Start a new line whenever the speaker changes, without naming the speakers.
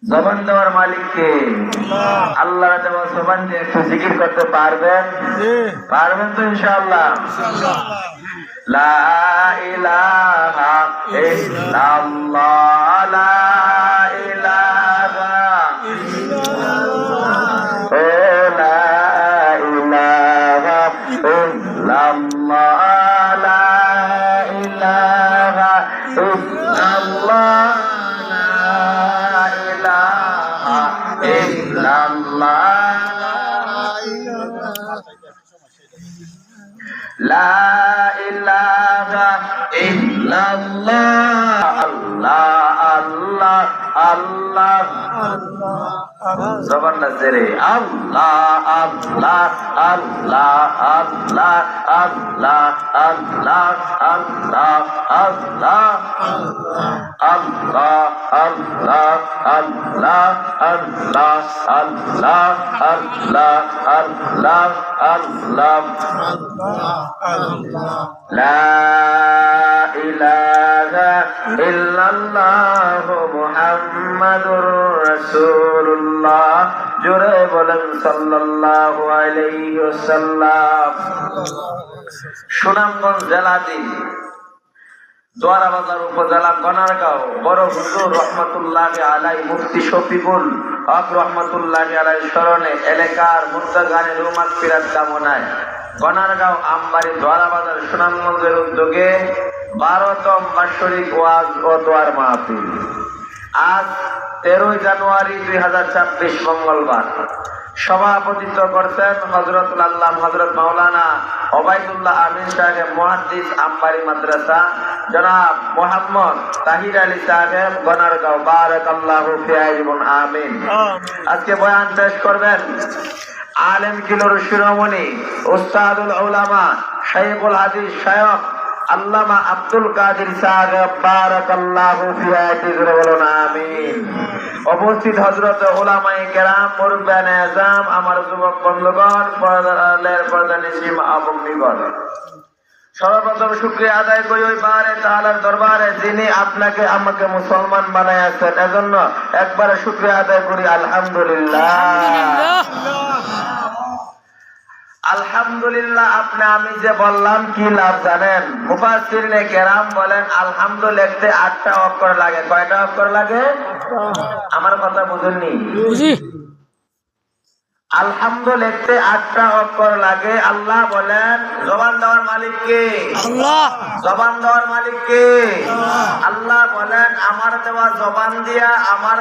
জবান দেওয়ার মালিক কে? আল্লাহ দেওয়া জবান দিয়ে একটু জিকির করতে পারবেন? পারবেন তো ইনশাআল্লাহ? লা ইলাহা ইল্লাল্লাহ, লা ইলাহা ইল্লাল্লাহ, লা ইলাহা ইল্লাল্লাহ, লা ইলাহা ইল্লাল্লাহ, লা ইলাহা ইল্লাল্লাহ, আল্লাহ আল্লাহ আল্লাহ, জবান না জেরে, আল্লাহ আল্লাহ আল্লাহ আল্লাহ আল্লাহ আল্লাহ আল্লাহ আল্লাহ আল্লাহ আল্লাহ আল্লাহ আল্লাহ আল্লাহ আল্লাহ আল্লাহ আল্লাহ, লা ইলাহা ইল্লাল্লাহ মুহাম্মাদুর রাসূলুল্লাহ। জোরে বলেন সাল্লাল্লাহু আলাইহি ওয়াসাল্লাম। সুনামগঞ্জ জেলাধীন দোয়ারাবাজার উপজেলা কনারগাঁও বড় হুজুর রহমাতুল্লাহি আলাইহি মুফতি শফিকুল হক রহমাতুল্লাহি আলাইহি স্মরণে এলাকার মুত্তাকিনের মাগফিরাত কামনায় কনারগাঁও আমবাড়ি দোয়ারাবাজার সুনামগঞ্জের উদ্যোগে 12তম বাৎসরিক ওয়াজ ও দোয়ার মাহফিল আজ 13 জানুয়ারি 2024 মঙ্গলবার। সভাপতিত্ব করছেন হযরতুল আল্লাহ হযরত মাওলানা ওবায়দুল্লাহ আমিন সাহেব মুহাদ্দিস আমবাড়ি মাদ্রাসা, জনাব মোহাম্মদ তাহির আলী সাহেব গনারগাঁও। বারাকাল্লাহু ফিকুম, আমিন। আজকে বয়ান পেশ করবেন আলেম কিলোর শিরোমণি উস্তাদুল উলামা শাইখুল হাদিস শায়খ আল্লামা আব্দুল কাদের সাহেব। বারাকাল্লাহু ফিকুম, বলুন আমিন। উপস্থিত হযরত উলামায়ে কেরাম, মুরব্বিয়ানে আযম, আমার যুবক বন্ধুগণ, পর্দানিশী মা বোনগণ, সর্বপ্রথম শুকরিয়া আদায় করি ওই বারে তাআলার দরবারে যিনি আপনাকে আমাকে মুসলমান বানাইয়াছেন। এজন্য একবারে শুকরিয়া আদায় করি আলহামদুলিল্লাহ। আলহামদুলিল্লাহ। আপনি আমি যে বললাম কি লাভ জানেন? মুফাসসিরিনে কেরাম বলেন আলহামদুলিল্লাহ লিখতে 8টা অক্ষর লাগে। কয়টা অক্ষর লাগে? আমার কথা বুঝেননি? আলহামদুলিল্লাহ লিখতে 8টা অক্ষর লাগে। আল্লাহ বলেন জবান দেওয়ার মালিক কে? আল্লাহ। জবান দেওয়ার মালিক কে? আল্লাহ বলেন আমার দেওয়া জবান দিয়া আমার